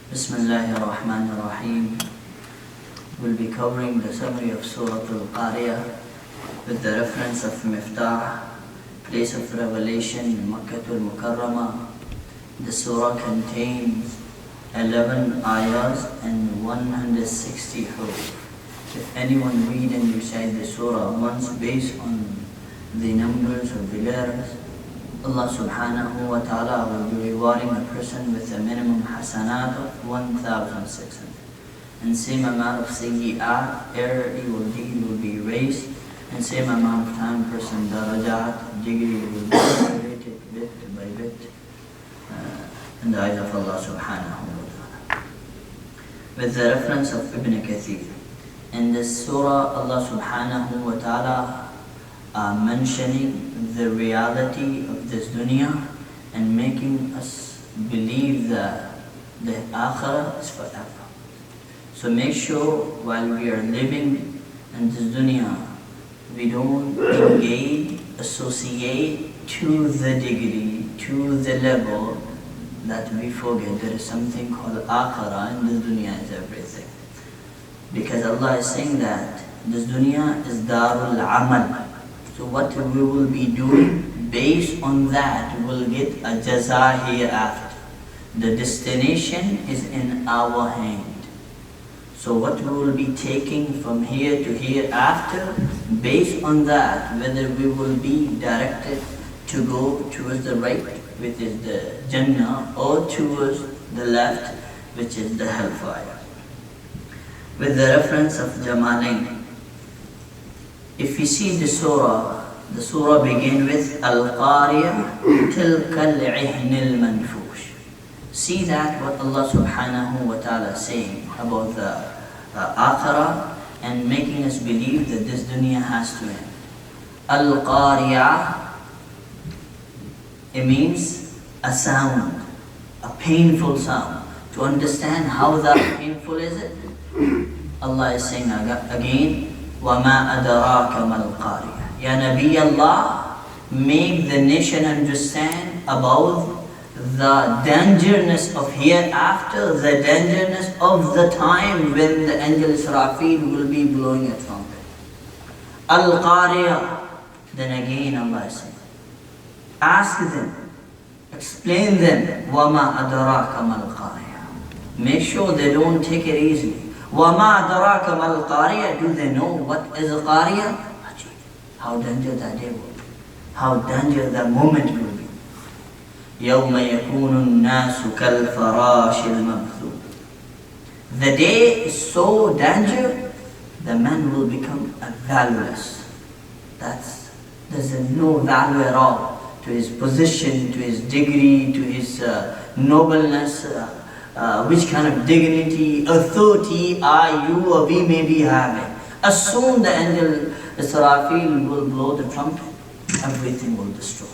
Bismillahirrahmanirrahim. We'll be covering the summary of Surah Al-Qaria with the reference of Miftah, place of revelation in Makkah al-Mukarramah. The surah contains 11 ayahs and 160 huruf. If anyone read and recite the surah once based on the numbers of the letters, Allah subhanahu wa ta'ala will be rewarding a person with a minimum hasanat of 1,600. And same amount of sayyi'at, error, evil deed will be erased, and same amount of time person darajat, degree will be elevated bit by bit in the eyes of Allah subhanahu wa ta'ala. With the reference of Ibn Kathir, in this surah Allah subhanahu wa ta'ala mentioning the reality of this dunya and making us believe that the akhirah is forever. So make sure while we are living in this dunya, we don't engage, associate to the degree, to the level that we forget there is something called akhirah and this dunya is everything. Because Allah is saying that this dunya is Darul-Amal. So what we will be doing based on that will get a jaza hereafter. The destination is in our hand. So what we will be taking from here to hereafter, based on that, whether we will be directed to go towards the right, which is the Jannah, or towards the left, which is the hellfire. With the reference of Jamalain, if you see the surah begins with Al-Qaria tilka al-'ihn al-manfush. See that what Allah subhanahu wa ta'ala is saying about the akhirah and making us believe that this dunya has to end. Al-Qaria, it means a sound, a painful sound. To understand how that painful is it, Allah is saying again, وَمَا أَدَرَاكَ مَا الْقَارِيَةُ. Ya Nabi Allah, make the nation understand about the dangerousness of hereafter, the dangerousness of the time when the angel Israfil will be blowing a trumpet. Al-Qaria. Then again Allah is saying, ask them, explain them, وَمَا أَدَرَاكَ مَا الْقَارِيَةُ. Make sure they don't take it easily. وَمَا أَدْرَاكَ مَا الْقَارِيَةُ. Do they know what is a Qaria? How dangerous that day will be. How dangerous that moment will be. يَوْمَ يَكُونُ النَّاسُ كَالْفَرَاشِ الْمَبْثُوثِ. The day is so dangerous, the man will become valueless. There's no value at all to his position, to his degree, to his nobleness, which kind of dignity, authority you or we may be having. As soon the angel Israfil will blow the trumpet, everything will destroy.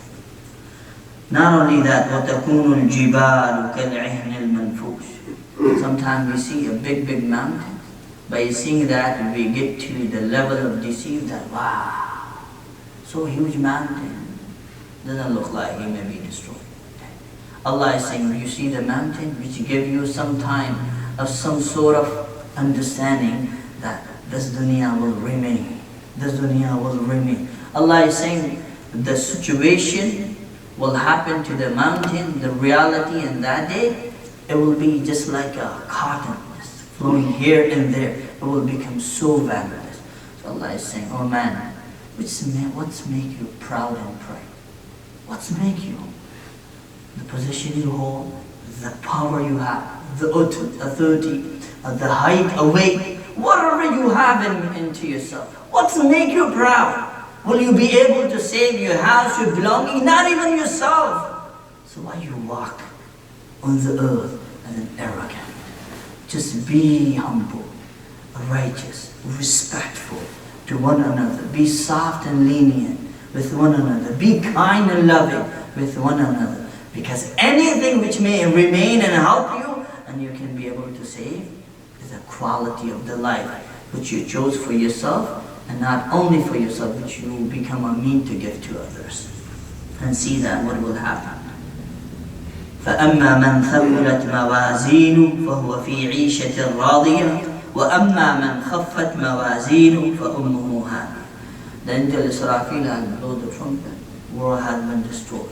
Not only that, وَتَكُونُ الْجِبَالُ كَالْعِهْنِ الْمَنْفُوشِ. Sometimes we see a big mountain. By seeing that, we get to the level of deceit that, wow, so huge mountain. Doesn't look like it may be destroyed. Allah is saying, you see the mountain, which give you some time of some sort of understanding that this dunya will remain. This dunya will remain. Allah is saying the situation will happen to the mountain, the reality in that day, it will be just like a cotton flowing here and there. It will become so valueless. So Allah is saying, oh man, what's make you proud and pride? What's make you? The position you hold, the power you have, the authority, the height, a weight, whatever you have into yourself. What's make you proud? Will you be able to save your house, your belonging? Not even yourself. So why you walk on the earth as an arrogant? Just be humble, righteous, respectful to one another. Be soft and lenient with one another. Be kind and loving with one another. Because anything which may remain and help you, and you can be able to save, is a quality of the life which you chose for yourself, and not only for yourself, which you will become a mean to give to others. And see that what will happen. فأما من ثقلت موازينه فهو في عيشة راضية وأما من خفت موازينه فأمه هاوية. The angel Israfil and blow the trumpet, war has been destroyed.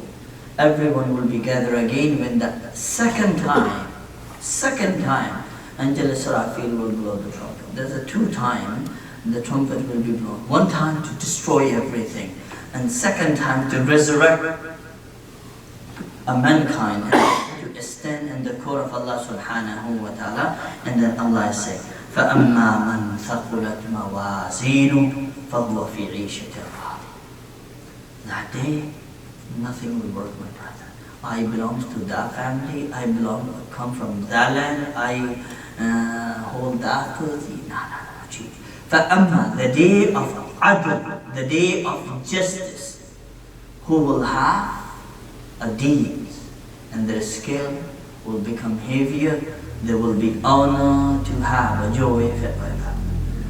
Everyone will be gathered again when the second time, angel Israfil will blow the trumpet. There's a two time the trumpet will be blown. One time to destroy everything, and second time to resurrect a mankind to stand in the court of Allah subhanahu wa ta'ala. And then Allah is saying, فَأَمَّا مَنْ ثَقُلَتْ مَوَازِينُهُ فَهُوَ فِي عِيشَةٍ رَاضِيَةٍ. That day, nothing will work, my brother. I belong to that family, come from that land, I hold that authority. No. فَأَمَّا, the day of adl, the day of justice, who will have a deed, and their scale will become heavier, they will be honored to have a joy forever.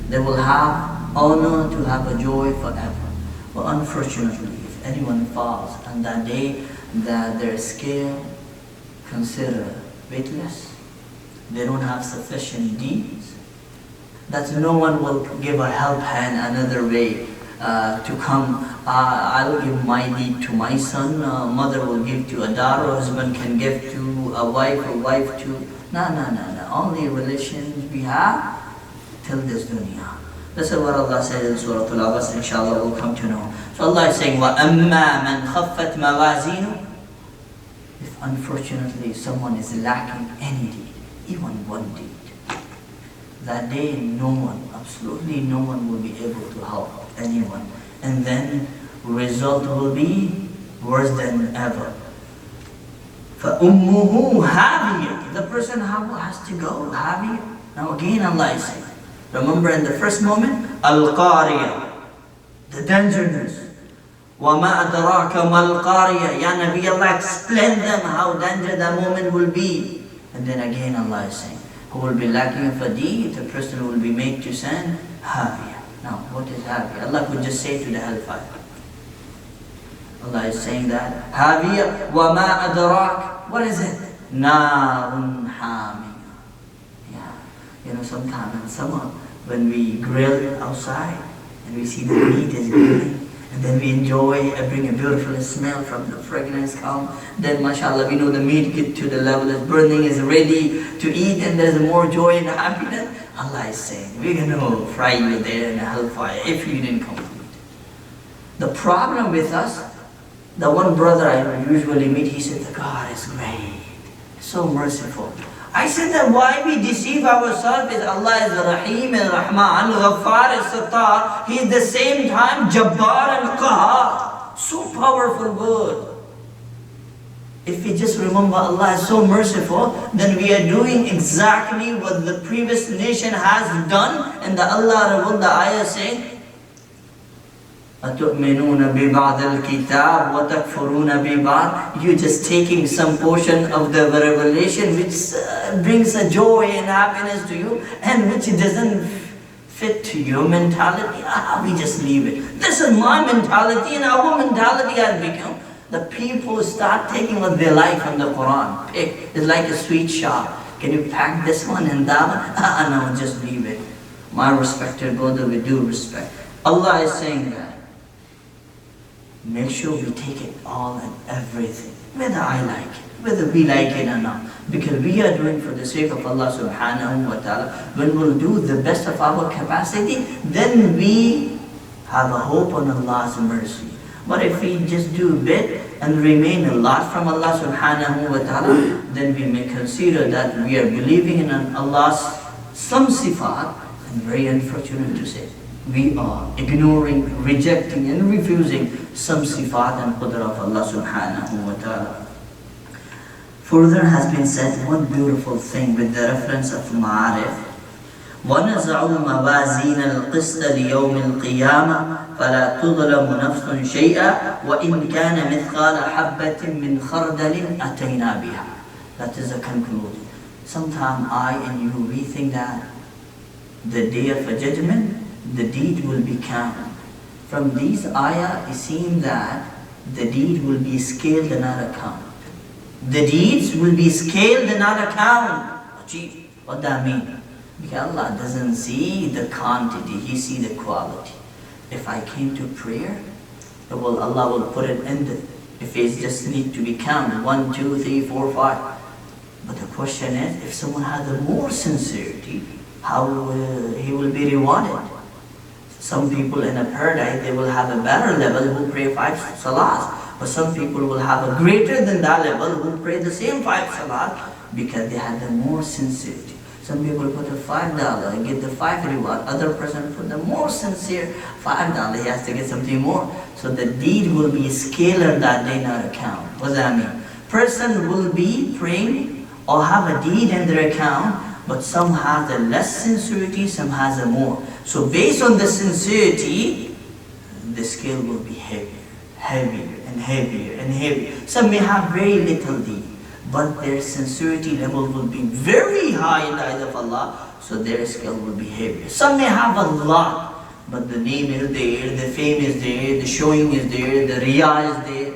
They will have honor to have a joy forever. But unfortunately, if anyone falls on that day, that their scale considered weightless, they don't have sufficient deeds, that no one will give a help hand another way to come. I'll give my deed to my son, mother will give to a daughter, husband can give to a wife to... No. Only relations we have till this dunya. This is what Allah says in Surah Al-Abasa, inshallah we'll come to know. So Allah is saying, وَأَمَّا مَنْ خَفَّتْ مَوَازِينُهُ. If unfortunately someone is lacking any deed, even one deed, that day absolutely no one will be able to help anyone. And then result will be worse than ever. فَأُمُّهُ هَاوِيَةٌ. The person has to go, هَاوِيَةٌ. Now again Allah is saying, remember in the first moment, Al-Qaria, the dangerousness. وَمَا أَدْرَاكَ مَا الْقَارِيَةُ. Ya Nabi, Allah explain them how dangerous that moment will be. And then again Allah is saying, who will be lacking of a deed, the person will be made to sin, هَاوِيَةٌ. Now what is هَاوِيَةٌ? Allah could just say to the hellfire. Allah is saying that, هَاوِيَةٌ وَمَا أَدْرَاكَ. What is it? نَارٌ حَامِيَةٌ. Yeah, sometimes in summer, when we grill outside, and we see the meat is grilling, and then we enjoy, bring a beautiful smell from the fragrance come, then mashallah, we know the meat get to the level that burning is ready to eat, and there's more joy and happiness. Allah is saying, we're going to fry you there in a hellfire if you didn't complete. The problem with us, the one brother I usually meet, he said, God is great, so merciful. I said that why we deceive ourselves is Allah is Rahim and Rahman, Ghaffar and Sattar. He is the same time Jabbar and Qahar. So powerful word. If we just remember Allah is so merciful, then we are doing exactly what the previous nation has done. And the Allah revealed the ayah saying, أَتُؤْمِنُونَ بِبَعْضِ الْكِتَابِ وَتَكْفُرُونَ بِبَعْضِ. You're just taking some portion of the revelation which brings a joy and happiness to you, and which doesn't fit to your mentality. We just leave it. This is my mentality, and our mentality has become. The people start taking what they like from the Quran. It's like a sweet shop. Can you pack this one and that one? No, just leave it. My respected brother, with due respect. Allah is saying that. Make sure we take it all and everything, whether I like it, whether we like it or not, because we are doing for the sake of Allah subhanahu wa ta'ala. When we'll do the best of our capacity, then we have a hope on Allah's mercy. But if we just do a bit and remain a lot from Allah subhanahu wa ta'ala, then we may consider that we are believing in Allah's some sifat, and very unfortunate to say, we are ignoring, rejecting and refusing some sifat and qudra of Allah subhanahu wa ta'ala. Further has been said one beautiful thing with the reference of Ma'arif. وَنَزَعُوا مَوَازِينَ الْقِسْطَ لِيَوْمِ الْقِيَامَةِ فَلَا تُظْلَمُ نَفْسٌ شَيْئًا وَإِنْ كَانَ مِثْقَالَ حَبَّةٍ مِّنْ خَرْدَلٍ أَتَيْنَا بِهَا. That is the conclusion. Sometimes I and you, we think that the day of a judgment, the deed will be counted. From these ayah, it seems that the deed will be scaled and not accounted. The deeds will be scaled and not accounted. Gee, what that mean? Because Allah doesn't see the quantity, He sees the quality. If I came to prayer, Allah will put it in the, if it just need to be counted, 1, 2, 3, 4, 5. But the question is, if someone has a more sincerity, how he will be rewarded? Some people in a paradise, they will have a better level who pray 5 salahs. But some people will have a greater than that level who pray the same 5 salahs because they had the more sincerity. Some people put a $5 and get the 5 reward. Other person put the more sincere $5, he has to get something more. So the deed will be scalar that day, not account. What does that mean? Person will be praying or have a deed in their account, but some has a less sincerity, some has a more. So based on the sincerity, the scale will be heavier, heavier and heavier and heavier. Some may have very little deed, but their sincerity level will be very high in the eyes of Allah, so their scale will be heavier. Some may have a lot, but the name is there, the fame is there, the showing is there, the riyah is there.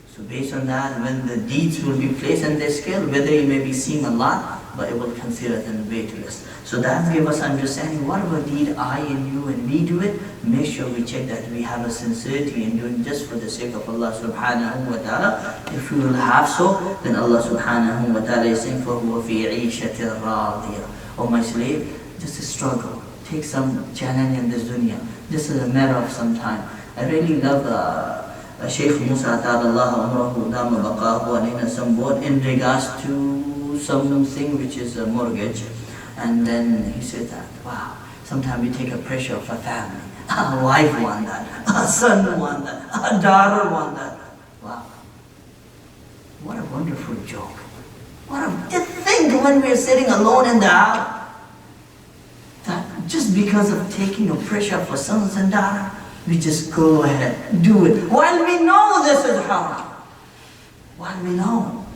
So based on that, when the deeds will be placed in their scale, whether you may be seeing a lot, but it will consider them way too less. So that gives us understanding, whatever deed I and you and we do it, make sure we check that we have a sincerity in doing just for the sake of Allah subhanahu wa ta'ala. If we will have so, then Allah subhanahu wa ta'ala is saying, فَهُوَ فِي عِيشَةٍ رَاضِيَةٍ. Oh my slave, just a struggle. Take some challenge in this dunya. This is a matter of some time. I really love Shaykh Musa ta'ala umrahu dama baqahu alayna some word in regards to something which is a mortgage. And then he said that, wow, sometimes we take a pressure of a family. A wife want that, a son want that, a daughter want that. Wow. What a wonderful joke. Just think when we're sitting alone in the house, that just because of taking a pressure for sons and daughters, we just go ahead, do it. While we know this is haram. While we know.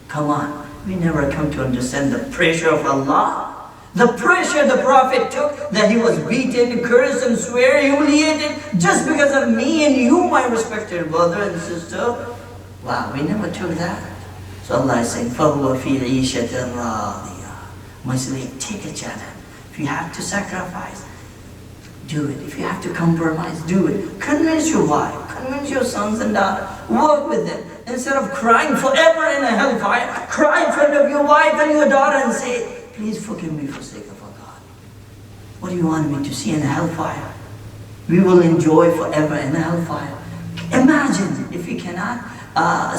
Come on, we never come to understand the pressure of Allah. The pressure the Prophet took, that he was beaten, cursed and swear, humiliated, just because of me and you, my respected brother and sister. Wow, we never took that. So Allah is saying, فَهُوَ فِي عِيشَةٍ رَاضِيَةٍ. My slave, take a challenge. If you have to sacrifice, do it. If you have to compromise, do it. Convince your wife, convince your sons and daughters, work with them. Instead of crying forever in a hellfire, cry in front of your wife and your daughter and say, please forgive me for sake of Allah. What do you want me to see in a hellfire? We will enjoy forever in a hellfire. Imagine if we cannot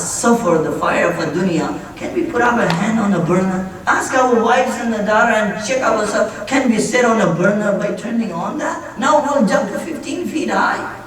suffer the fire of a dunya, can we put our hand on a burner? Ask our wives and the daughter and check ourselves, can we sit on a burner by turning on that? Now we'll jump to 15 feet high.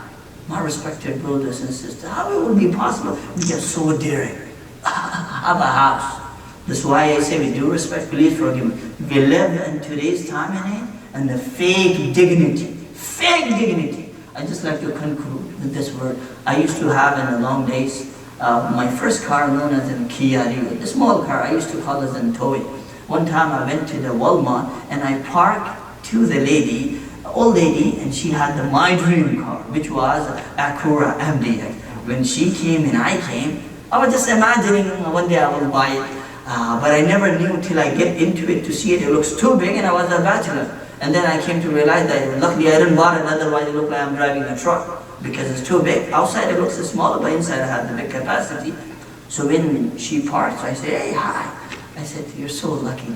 My respected brothers and sisters, how it would be possible? We are so daring. Have a house. That's why I say with due respect, please forgive me. We live in today's time and the fake dignity. Fake dignity. I just like to conclude with this word. I used to have in the long days, my first car known as a Kia Rio. The small car, I used to call it a toy. One time I went to the Walmart and I parked to the lady, old lady, and she had my dream car, which was Al-Qaria MDX. When she came and I came, I was just imagining one day I will buy it. But I never knew till I get into it to see it. It looks too big and I was a bachelor. And then I came to realize that luckily I didn't buy it, otherwise it looked like I'm driving a truck. Because it's too big. Outside it looks smaller, but inside I have the big capacity. So when she parked, I said, hey, hi. I said, you're so lucky.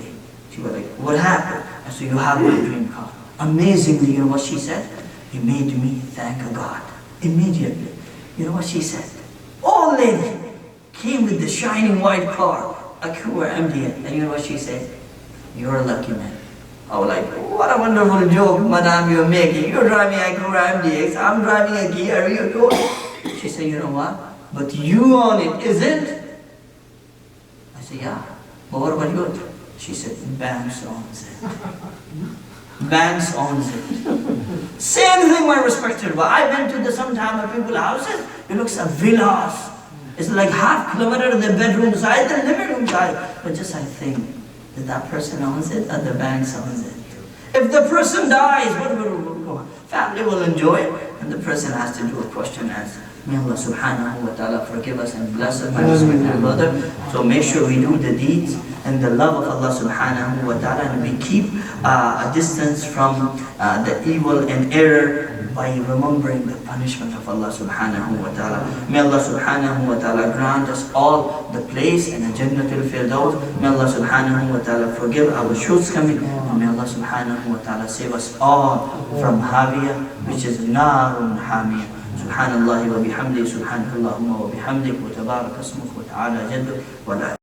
She was like, what happened? I said, you have my dream car. Amazingly, you know what she said? You made me thank God. Immediately. You know what she said? Old lady came with the shining white car. Al-Qaria MDX. And you know what she said? You're a lucky man. I was like, what a wonderful joke, madam, you're making. You're driving Al-Qaria MDX, I'm driving a Kia Rio. She said, you know what? But you own it, isn't? I said, yeah. But what about you? She said, banks owns it. Banks owns it. Same thing, my respected wife. I went to sometime of people's houses. It looks like villas. It's like half kilometer of the bedroom side, the living room side. But just I think that that person owns it or the bank owns it. If the person dies, what will go on? Family will enjoy it, and the person has to do a question and answer. May Allah subhanahu wa ta'ala forgive us and bless us, my respected brother. So make sure we do the deeds and the love of Allah subhanahu wa ta'ala, and we keep a distance from the evil and error by remembering the punishment of Allah subhanahu wa ta'ala. May Allah subhanahu wa ta'ala grant us all the place in the Jannatul Firdaus. May Allah subhanahu wa ta'ala forgive our shortcomings, and may Allah subhanahu wa ta'ala save us all from Havia, which is Narun Hamia. Subhanallah wa bihamdi, subhanakallahumma wa bihamdik, wa tabarak asmuk, wa ta'ala jadduk, wa la